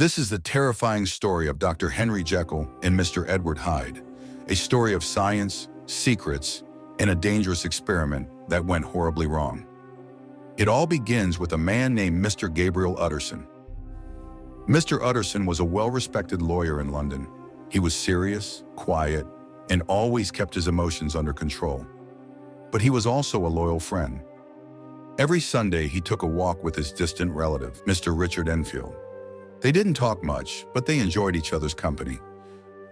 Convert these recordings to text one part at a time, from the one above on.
This is the terrifying story of Dr. Henry Jekyll and Mr. Edward Hyde, a story of science, secrets, and a dangerous experiment that went horribly wrong. It all begins with a man named Mr. Gabriel Utterson. Mr. Utterson was a well-respected lawyer in London. He was serious, quiet, and always kept his emotions under control. But he was also a loyal friend. Every Sunday, he took a walk with his distant relative, Mr. Richard Enfield. They didn't talk much, but they enjoyed each other's company.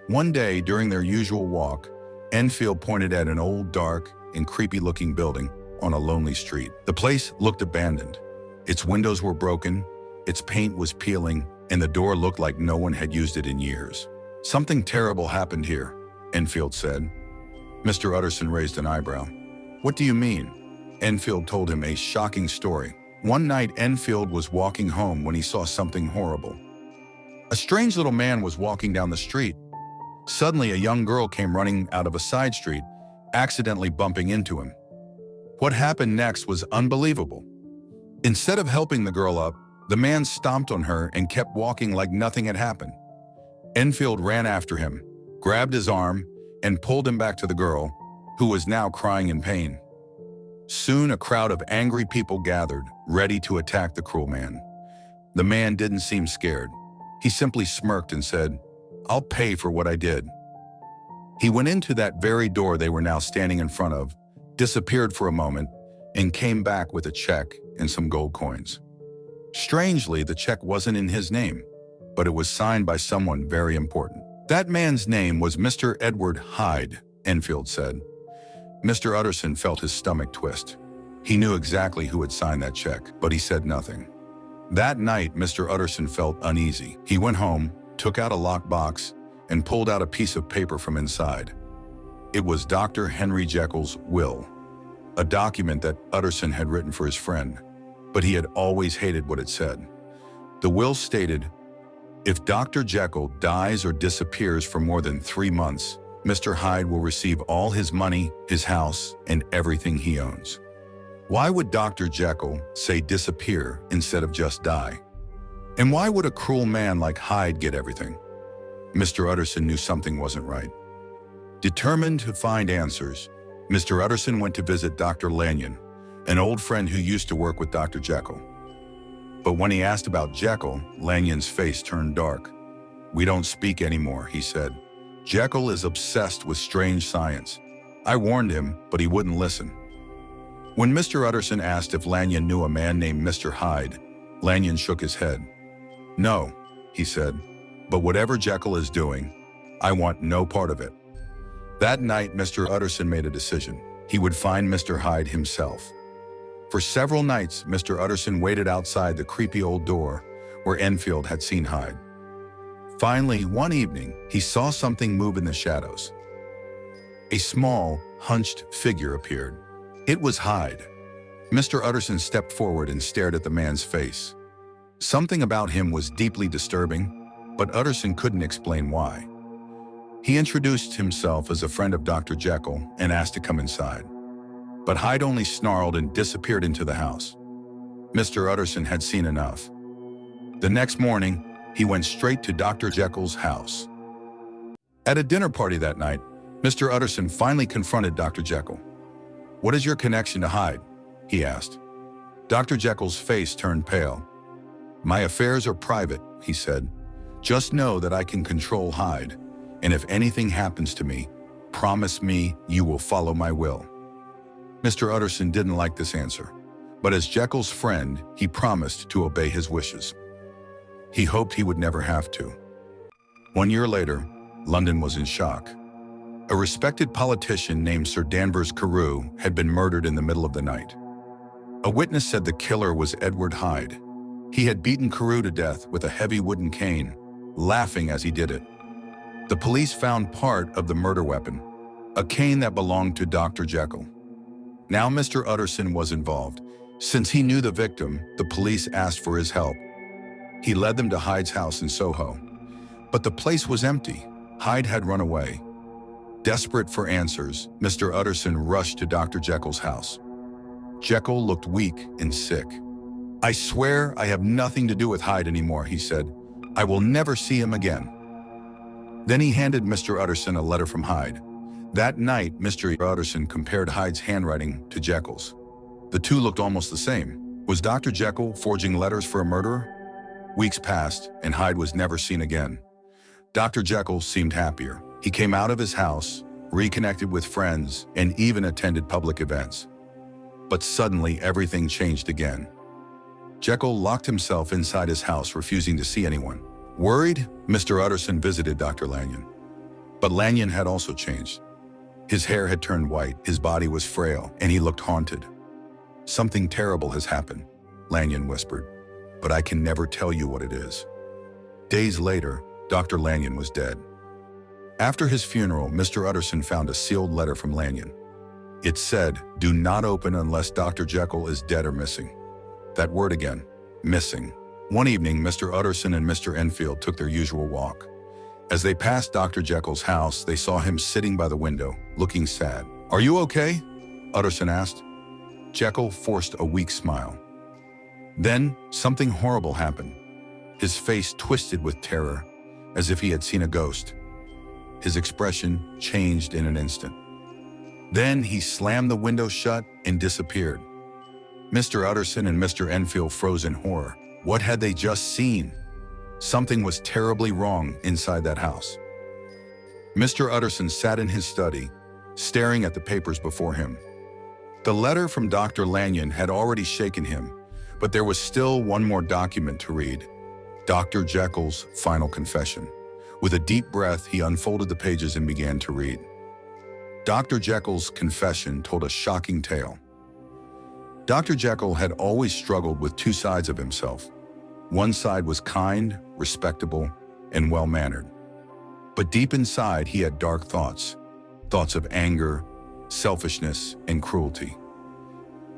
One day, during their usual walk, Enfield pointed at an old, dark, and creepy-looking building on a lonely street. The place looked abandoned. Its windows were broken, its paint was peeling, and the door looked like no one had used it in years. "Something terrible happened here," Enfield said. Mr. Utterson raised an eyebrow. "What do you mean?" Enfield told him a shocking story. One night, Enfield was walking home when he saw something horrible. A strange little man was walking down the street. Suddenly, a young girl came running out of a side street, accidentally bumping into him. What happened next was unbelievable. Instead of helping the girl up, the man stomped on her and kept walking like nothing had happened. Enfield ran after him, grabbed his arm, and pulled him back to the girl, who was now crying in pain. Soon, a crowd of angry people gathered, ready to attack the cruel man. The man didn't seem scared. He simply smirked and said, "I'll pay for what I did." He went into that very door they were now standing in front of, disappeared for a moment, and came back with a check and some gold coins. Strangely, the check wasn't in his name, but it was signed by someone very important. That man's name was Mr. Edward Hyde, Enfield said. Mr. Utterson felt his stomach twist. He knew exactly who had signed that check, but he said nothing. That night, Mr. Utterson felt uneasy. He went home, took out a locked box, and pulled out a piece of paper from inside. It was Dr. Henry Jekyll's will, a document that Utterson had written for his friend, but he had always hated what it said. The will stated, "If Dr. Jekyll dies or disappears for more than 3 months, Mr. Hyde will receive all his money, his house, and everything he owns." Why would Dr. Jekyll say disappear instead of just die? And why would a cruel man like Hyde get everything? Mr. Utterson knew something wasn't right. Determined to find answers, Mr. Utterson went to visit Dr. Lanyon, an old friend who used to work with Dr. Jekyll. But when he asked about Jekyll, Lanyon's face turned dark. "We don't speak anymore," he said. "Jekyll is obsessed with strange science. I warned him, but he wouldn't listen." When Mr. Utterson asked if Lanyon knew a man named Mr. Hyde, Lanyon shook his head. "No," he said, "but whatever Jekyll is doing, I want no part of it." That night, Mr. Utterson made a decision. He would find Mr. Hyde himself. For several nights, Mr. Utterson waited outside the creepy old door where Enfield had seen Hyde. Finally, one evening, he saw something move in the shadows. A small, hunched figure appeared. It was Hyde. Mr. Utterson stepped forward and stared at the man's face. Something about him was deeply disturbing, but Utterson couldn't explain why. He introduced himself as a friend of Dr. Jekyll and asked to come inside. But Hyde only snarled and disappeared into the house. Mr. Utterson had seen enough. The next morning, he went straight to Dr. Jekyll's house. At a dinner party that night, Mr. Utterson finally confronted Dr. Jekyll. "What is your connection to Hyde?" he asked. Dr. Jekyll's face turned pale. "My affairs are private," he said. "Just know that I can control Hyde, and if anything happens to me, promise me you will follow my will." Mr. Utterson didn't like this answer, but as Jekyll's friend, he promised to obey his wishes. He hoped he would never have to. 1 year later, London was in shock. A respected politician named Sir Danvers Carew had been murdered in the middle of the night. A witness said the killer was Edward Hyde. He had beaten Carew to death with a heavy wooden cane, laughing as he did it. The police found part of the murder weapon, a cane that belonged to Dr. Jekyll. Now Mr. Utterson was involved. Since he knew the victim, the police asked for his help. He led them to Hyde's house in Soho. But the place was empty. Hyde had run away. Desperate for answers, Mr. Utterson rushed to Dr. Jekyll's house. Jekyll looked weak and sick. "I swear I have nothing to do with Hyde anymore," he said. I will never see him again. Then he handed Mr. Utterson a letter from Hyde. That night, Mr. Utterson compared Hyde's handwriting to Jekyll's. The two looked almost the same. Was Dr. Jekyll forging letters for a murderer? Weeks passed, and Hyde was never seen again. Dr. Jekyll seemed happier. He came out of his house, reconnected with friends, and even attended public events. But suddenly, everything changed again. Jekyll locked himself inside his house, refusing to see anyone. Worried, Mr. Utterson visited Dr. Lanyon. But Lanyon had also changed. His hair had turned white, his body was frail, and he looked haunted. "Something terrible has happened," Lanyon whispered, "but I can never tell you what it is." Days later, Dr. Lanyon was dead. After his funeral, Mr. Utterson found a sealed letter from Lanyon. It said, "Do not open unless Dr. Jekyll is dead or missing." That word again, missing. One evening, Mr. Utterson and Mr. Enfield took their usual walk. As they passed Dr. Jekyll's house, they saw him sitting by the window, looking sad. "Are you okay?" Utterson asked. Jekyll forced a weak smile. Then, something horrible happened. His face twisted with terror, as if he had seen a ghost. His expression changed in an instant. Then he slammed the window shut and disappeared. Mr. Utterson and Mr. Enfield froze in horror. What had they just seen? Something was terribly wrong inside that house. Mr. Utterson sat in his study, staring at the papers before him. The letter from Dr. Lanyon had already shaken him, but there was still one more document to read. Dr. Jekyll's final confession. With a deep breath, he unfolded the pages and began to read. Dr. Jekyll's confession told a shocking tale. Dr. Jekyll had always struggled with two sides of himself. One side was kind, respectable, and well-mannered. But deep inside, he had dark thoughts. Thoughts of anger, selfishness, and cruelty.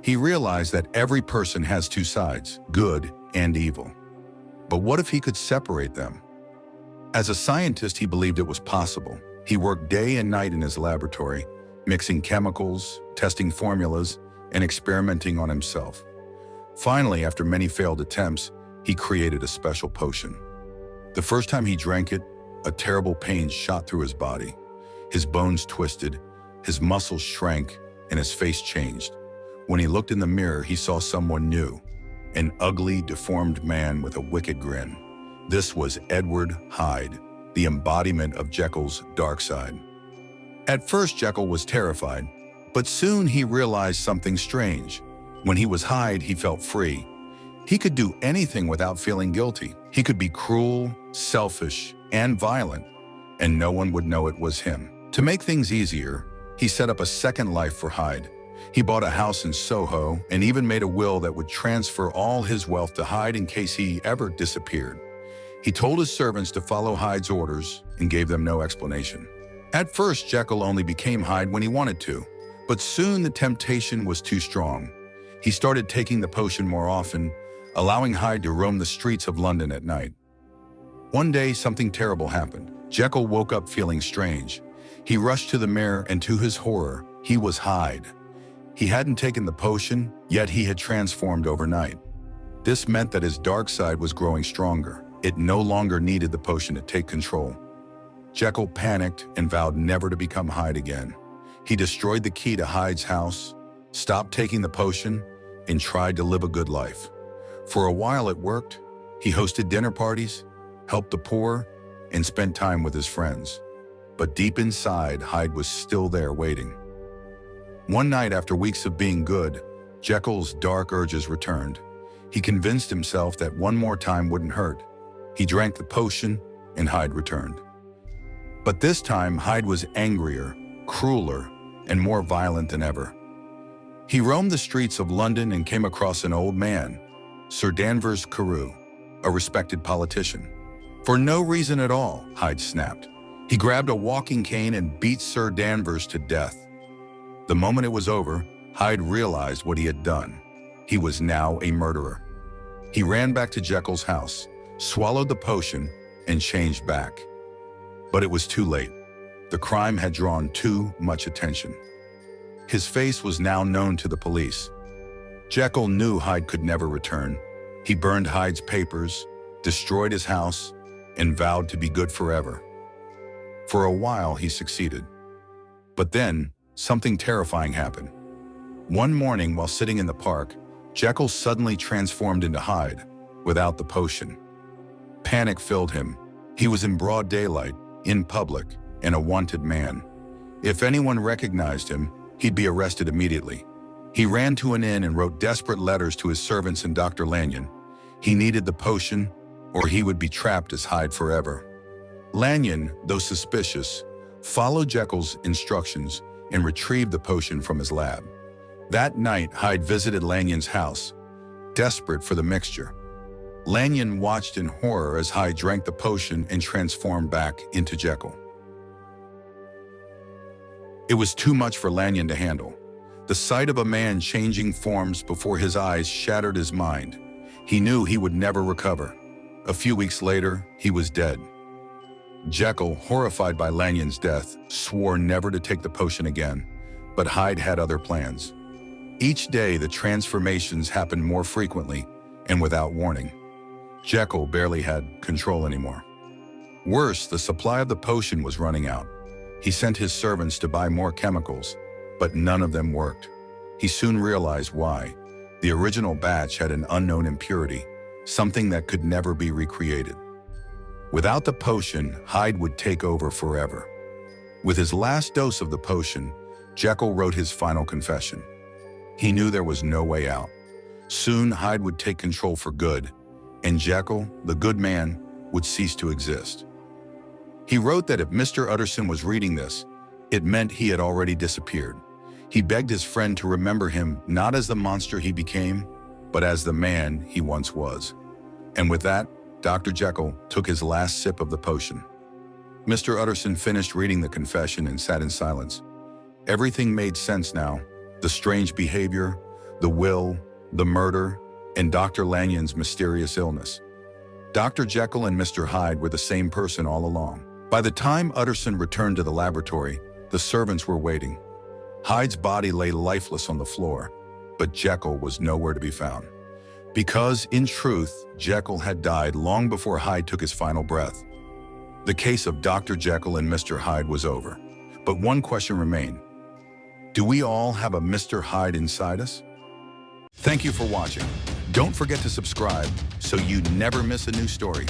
He realized that every person has two sides, good and evil. But what if he could separate them? As a scientist, he believed it was possible. He worked day and night in his laboratory, mixing chemicals, testing formulas, and experimenting on himself. Finally, after many failed attempts, he created a special potion. The first time he drank it, a terrible pain shot through his body. His bones twisted, his muscles shrank, and his face changed. When he looked in the mirror, he saw someone new, an ugly, deformed man with a wicked grin. This was Edward Hyde, the embodiment of Jekyll's dark side. At first, Jekyll was terrified, but soon he realized something strange. When he was Hyde, he felt free. He could do anything without feeling guilty. He could be cruel, selfish, and violent, and no one would know it was him. To make things easier, he set up a second life for Hyde. He bought a house in Soho and even made a will that would transfer all his wealth to Hyde in case he ever disappeared. He told his servants to follow Hyde's orders and gave them no explanation. At first, Jekyll only became Hyde when he wanted to, but soon the temptation was too strong. He started taking the potion more often, allowing Hyde to roam the streets of London at night. One day, something terrible happened. Jekyll woke up feeling strange. He rushed to the mirror, and to his horror, he was Hyde. He hadn't taken the potion, yet he had transformed overnight. This meant that his dark side was growing stronger. It no longer needed the potion to take control. Jekyll panicked and vowed never to become Hyde again. He destroyed the key to Hyde's house, stopped taking the potion, and tried to live a good life. For a while it worked. He hosted dinner parties, helped the poor, and spent time with his friends. But deep inside, Hyde was still there waiting. One night, after weeks of being good, Jekyll's dark urges returned. He convinced himself that one more time wouldn't hurt. He drank the potion, and Hyde returned. But this time, Hyde was angrier, crueler, and more violent than ever. He roamed the streets of London and came across an old man, Sir Danvers Carew, a respected politician. For no reason at all, Hyde snapped. He grabbed a walking cane and beat Sir Danvers to death. The moment it was over, Hyde realized what he had done. He was now a murderer. He ran back to Jekyll's house, swallowed the potion, and changed back. But it was too late. The crime had drawn too much attention. His face was now known to the police. Jekyll knew Hyde could never return. He burned Hyde's papers, destroyed his house, and vowed to be good forever. For a while, he succeeded. But then, something terrifying happened. One morning, while sitting in the park, Jekyll suddenly transformed into Hyde, without the potion. Panic filled him. He was in broad daylight, in public, and a wanted man. If anyone recognized him, he'd be arrested immediately. He ran to an inn and wrote desperate letters to his servants and Dr. Lanyon. He needed the potion, or he would be trapped as Hyde forever. Lanyon, though suspicious, followed Jekyll's instructions and retrieved the potion from his lab. That night, Hyde visited Lanyon's house, desperate for the mixture. Lanyon watched in horror as Hyde drank the potion and transformed back into Jekyll. It was too much for Lanyon to handle. The sight of a man changing forms before his eyes shattered his mind. He knew he would never recover. A few weeks later, he was dead. Jekyll, horrified by Lanyon's death, swore never to take the potion again, but Hyde had other plans. Each day, the transformations happened more frequently and without warning. Jekyll barely had control anymore. Worse, the supply of the potion was running out. He sent his servants to buy more chemicals, but none of them worked. He soon realized why. The original batch had an unknown impurity, something that could never be recreated. Without the potion, Hyde would take over forever. With his last dose of the potion, Jekyll wrote his final confession. He knew there was no way out. Soon, Hyde would take control for good, and Jekyll, the good man, would cease to exist. He wrote that if Mr. Utterson was reading this, it meant he had already disappeared. He begged his friend to remember him not as the monster he became, but as the man he once was. And with that, Dr. Jekyll took his last sip of the potion. Mr. Utterson finished reading the confession and sat in silence. Everything made sense now. The strange behavior, the will, the murder, and Dr. Lanyon's mysterious illness. Dr. Jekyll and Mr. Hyde were the same person all along. By the time Utterson returned to the laboratory, the servants were waiting. Hyde's body lay lifeless on the floor, but Jekyll was nowhere to be found. Because, in truth, Jekyll had died long before Hyde took his final breath. The case of Dr. Jekyll and Mr. Hyde was over. But one question remained. Do we all have a Mr. Hyde inside us? Thank you for watching. Don't forget to subscribe so you never miss a new story.